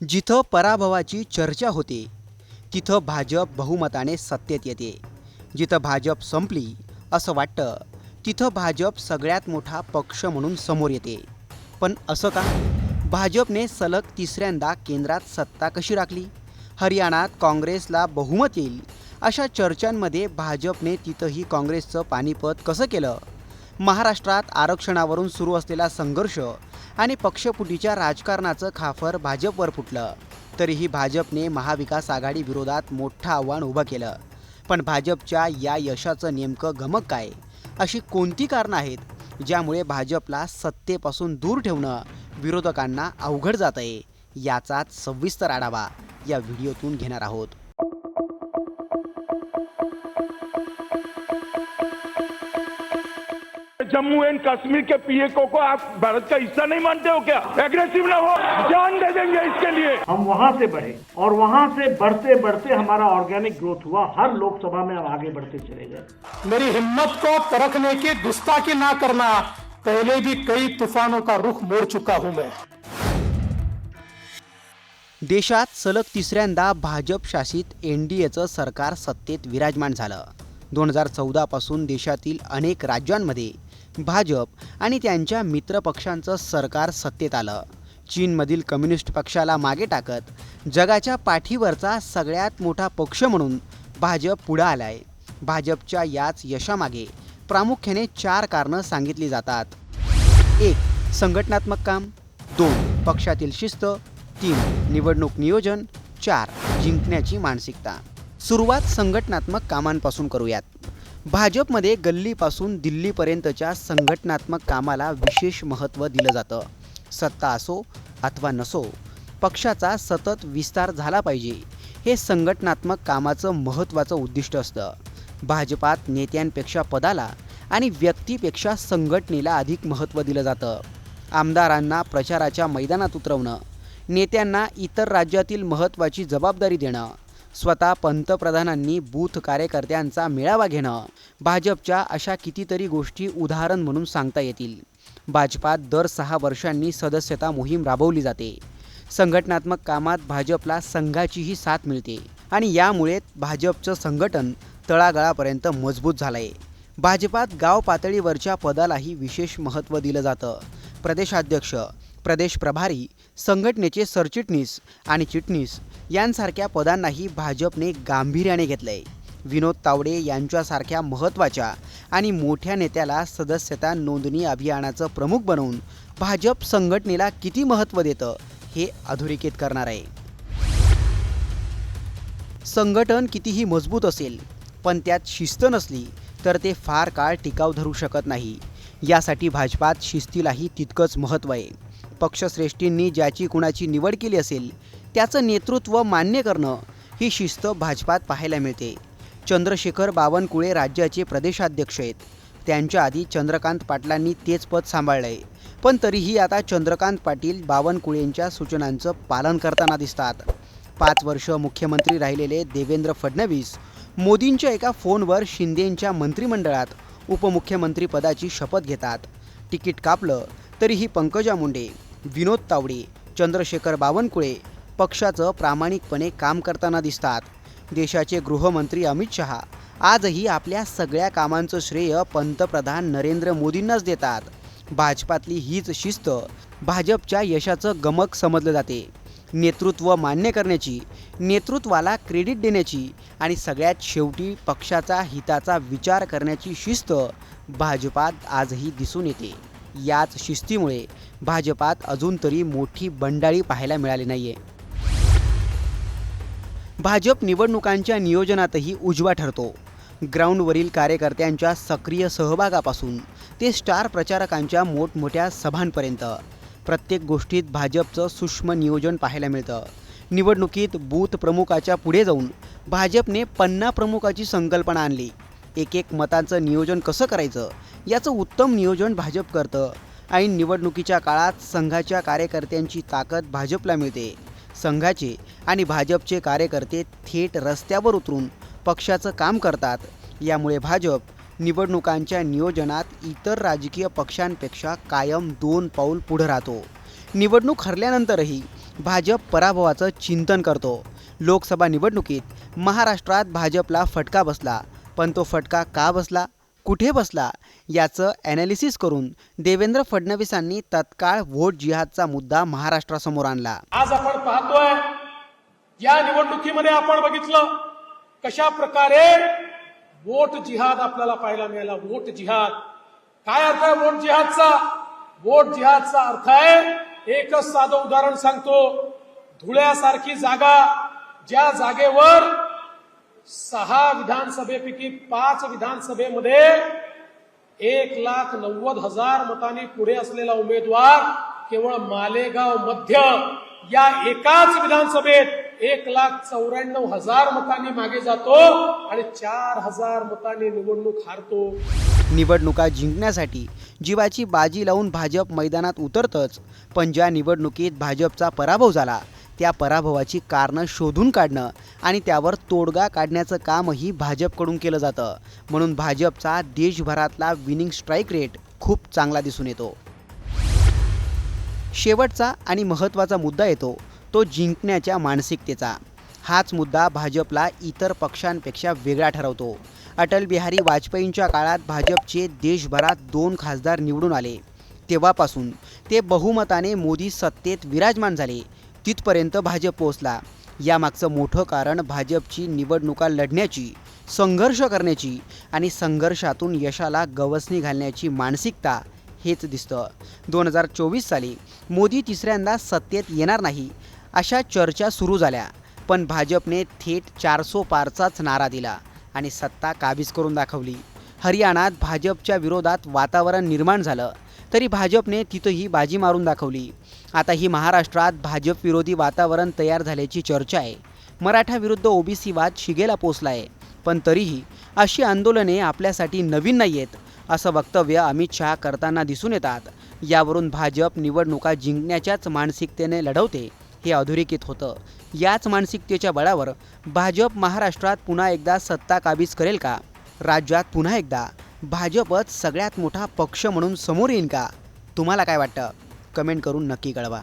जिथं पराभवाची चर्चा होते तिथं भाजप बहुमताने सत्तेत येते. जिथं भाजप संपली असं वाटतं तिथं भाजप सगळ्यात मोठा पक्ष म्हणून समोर येते. पण असं का? भाजपने सलग तिसऱ्यांदा केंद्रात सत्ता कशी राखली? हरियाणात काँग्रेसला बहुमत येईल अशा चर्चांमध्ये भाजपने तिथंही काँग्रेसचं पानिपत कसं केलं? महाराष्ट्रात आरक्षणावरून सुरू असलेला संघर्ष आणि पक्षफुटीच्या राजकारणाचं खाफर भाजपवर फुटलं. तरीही भाजपने महाविकास आघाडी विरोधात मोठं आव्हान उभं केलं. पण भाजपच्या या यशाचं नेमकं गमक काय? अशी कोणती कारणं आहेत ज्यामुळे भाजपला सत्तेपासून दूर ठेवणं विरोधकांना अवघड जात आहे? याचाच सविस्तर आढावा या व्हिडिओतून घेणार आहोत. जम्मू एंड कश्मीर के पीएको को आप भारत का हिस्सा नहीं मानते हो क्या? एग्रेसिव ना हो, जान दे देंगे इसके लिए। हम वहां से बढ़े और वहां से बढ़ते बढ़ते हमारा ऑर्गेनिक ग्रोथ हुआ। हर लोकसभा में हम आगे बढ़ते चले गए। मेरी हिम्मत को परखने की गुस्ताखी ना करना, पहले भी कई तूफानों का रुख मोड़ चुका हूं मैं। देशात सलग तिसऱ्यांदा भाजप शासित एनडीएचं सरकार सत्तेत विराजमान झालं. 2014 पासून देशातील अनेक राज्यांमध्ये भाजप आणि त्यांच्या मित्रपक्षांचं सरकार सत्तेत आलं. चीनमधील कम्युनिस्ट पक्षाला मागे टाकत जगाच्या पाठीवरचा सगळ्यात मोठा पक्ष म्हणून भाजप पुढं आलाय. भाजपच्या याच यशामागे प्रामुख्याने 4 कारणं सांगितली जातात. 1. संघटनात्मक काम. 2. पक्षातील शिस्त. 3. निवडणूक नियोजन. 4. जिंकण्याची मानसिकता. सुरुवात संघटनात्मक कामांपासून करूयात. भाजपमध्ये गल्लीपासून दिल्लीपर्यंतच्या संघटनात्मक कामाला विशेष महत्त्व दिलं जातं. सत्ता असो अथवा नसो, पक्षाचा सतत विस्तार झाला पाहिजे हे संघटनात्मक कामाचं महत्त्वाचं उद्दिष्ट असतं. भाजपात नेत्यांपेक्षा पदाला आणि व्यक्तीपेक्षा संघटनेला अधिक महत्त्व दिलं जातं. आमदारांना प्रचाराच्या मैदानात उतरवणं, नेत्यांना इतर राज्यातील महत्त्वाची जबाबदारी देणं, स्वतः पंतप्रधानांनी बूथ कार्यकर्त्यांचा मेळावा घेणं, भाजपच्या अशा कितीतरी गोष्टी उदाहरण म्हणून सांगता येतील. भाजपात दर 6 वर्षांनी सदस्यता मोहीम राबवली जाते. संघटनात्मक कामात भाजपला संघाचीही साथ मिळते आणि यामुळे भाजपचं संघटन तळागाळापर्यंत मजबूत झालं आहे. भाजपात गाव पातळीवरच्या पदालाही विशेष महत्त्व दिलं जातं. प्रदेशाध्यक्ष, प्रदेश प्रभारी, संघटनेचे सरचिटणीस आणि चिटणीस यांसारख्या पदांनाही भाजपने गांभीर्याने घेतलंय. विनोद तावडे यांच्यासारख्या महत्त्वाच्या आणि मोठ्या नेत्याला सदस्यता नोंदणी अभियानाचं प्रमुख बनवून भाजप संघटनेला किती महत्त्व देतं हे अधोरेखित करणार आहे. संघटन कितीही मजबूत असेल पण त्यात शिस्त नसली तर ते फार काळ टिकाव धरू शकत नाही. यासाठी भाजपात शिस्तीलाही तितकंच महत्त्व आहे. पक्षश्रेष्ठींनी ज्याची कुणाची निवड केली असेल त्याचं नेतृत्व मान्य करणं ही शिस्त भाजपात पाहायला मिळते. चंद्रशेखर बावनकुळे राज्याचे प्रदेशाध्यक्ष आहेत. त्यांच्या आधी चंद्रकांत पाटलांनी तेच पद सांभाळलं आहे. पण तरीही आता चंद्रकांत पाटील बावनकुळेंच्या सूचनांचं पालन करताना दिसतात. 5 वर्ष मुख्यमंत्री राहिलेले देवेंद्र फडणवीस मोदींच्या एका फोनवर शिंदेंच्या मंत्रिमंडळात उपमुख्यमंत्री पदाची शपथ घेतात. तिकीट कापलं तरीही पंकजा मुंडे, विनोद तावडे, चंद्रशेखर बावनकुळे पक्षाचं प्रामाणिकपणे काम करताना दिसतात. देशाचे गृहमंत्री अमित शहा आजही आपल्या सगळ्या कामांचं श्रेय पंतप्रधान नरेंद्र मोदींनाच देतात. भाजपातली हीच शिस्त भाजपच्या यशाचं गमक समजलं जाते. नेतृत्व मान्य करण्याची, नेतृत्वाला क्रेडिट देण्याची आणि सगळ्यात शेवटी पक्षाचा हिताचा विचार करण्याची शिस्त भाजपात आजही दिसून येते. याच शिस्तीमुळे भाजपात अजून तरी मोठी बंडाळी पाहायला मिळाली नाहीये. भाजप निवडणुकांच्या नियोजनातही उजवा ठरतो. ग्राउंडवरील कार्यकर्त्यांच्या सक्रिय सहभागापासून ते स्टार प्रचारकांच्या मोठमोठ्या सभांपर्यंत प्रत्येक गोष्टीत भाजपचं सूक्ष्म नियोजन पाहायला मिळतं. निवडणुकीत बूथ प्रमुखाच्या पुढे जाऊन भाजपने पन्ना प्रमुखाची संकल्पना आणली. एक मतांचं नियोजन कसं करायचं याचं उत्तम नियोजन भाजप करतं. ऐन निवडणुकीच्या काळात संघाच्या कार्यकर्त्यांची ताकद भाजपला मिळते. संघाचे आणि भाजपचे कार्यकर्ते थेट रस्त्यावर उतरून पक्षाचं काम करतात. यामुळे भाजप निवडणुकांच्या नियोजनात इतर राजकीय पक्षांपेक्षा कायम 2 पाऊल पुढे राहतो. निवडणूक हरल्यानंतरही भाजप पराभवाचं चिंतन करतो. लोकसभा निवडणुकीत महाराष्ट्रात भाजपला फटका बसला, पण तो फटका का बसला, कुठे बसला याचं ॲनालिसिस करून देवेंद्र फडणवीसांनी तत्काळ व्होट जिहादचा मुद्दा महाराष्ट्रासमोर आणला. आज आपण पाहतोय या निवडणुकीमध्ये आपण बघितलं कशा प्रकारे वोट जिहाद आपल्याला पाहायला मिळाला. वोट जिहाद काय अर्थ आहे वोट जिहादचा? वोट जिहादचा अर्थ आहे, एकच साधं उदाहरण सांगतो. धुळ्यासारखी जागा, ज्या जागेवर 6 विधानसभेपैकी 5 विधानसभेमध्ये 1,90,000 मतांनी पुढे असलेला उमेदवार केवळ मालेगाव मध्य या एकाच विधानसभेत 1,94,000 मतांनी मागे जातो आणि 4,000 मतांनी निवडणूक हारतो. निवडणुका जिंकण्यासाठी जीवाची बाजी लावून भाजप मैदानात उतरतच, पण ज्या निवडणुकीत भाजपचा पराभव झाला त्या पराभवाची कारणं शोधून काढणं आणि त्यावर तोडगा काढण्याचं कामही भाजपकडून केलं जातं. म्हणून भाजपचा देशभरातला विनिंग स्ट्राईक रेट खूप चांगला दिसून येतो. शेवटचा आणि महत्त्वाचा मुद्दा येतो तो जिंकण्याच्या मानसिकतेचा. हाच मुद्दा भाजपला इतर पक्षांपेक्षा वेगळा ठरवतो. अटल बिहारी वाजपेयींच्या काळात भाजपचे देशभरात 2 खासदार निवडून आले. तेव्हापासून ते बहुमताने मोदी सत्तेत विराजमान झाले. तिथपर्यंत भाजप पोहोचला. यामागचं मोठं कारण भाजपची निवडणुका लढण्याची, संघर्ष करण्याची आणि संघर्षातून यशाला गवसणी घालण्याची मानसिकता हेच दिसतं. 2024 साली मोदी तिसऱ्यांदा सत्तेत येणार नाही अशा चर्चा सुरू झाल्या, पण भाजपने थेट 400 पारचाच नारा दिला आणि सत्ता काबीज करून दाखवली. हरियाणात भाजपच्या विरोधात वातावरण निर्माण झालं तरी भाजपने तिथंही बाजी मारून दाखवली. आता ही महाराष्ट्रात भाजप विरोधी वातावरण तयार झाल्याची चर्चा आहे. मराठा विरुद्ध ओबीसी वाद शिगेला पोचला आहे, पण तरीही अशी आंदोलने आपल्यासाठी नवीन नाही आहेत असं वक्तव्य अमित शहा करताना दिसून येतात. यावरून भाजप निवडणुका जिंकण्याच्याच मानसिकतेने लढवते हे अधोरेखित होतं. याच मानसिकतेच्या बळावर भाजप महाराष्ट्रात पुन्हा एकदा सत्ता काबीज करेल का? राज्यात पुन्हा एकदा भाजपच सगळ्यात मोठा पक्ष म्हणून समोर येईल का? तुम्हाला काय वाटतं? कमेंट करून नक्की कळवा.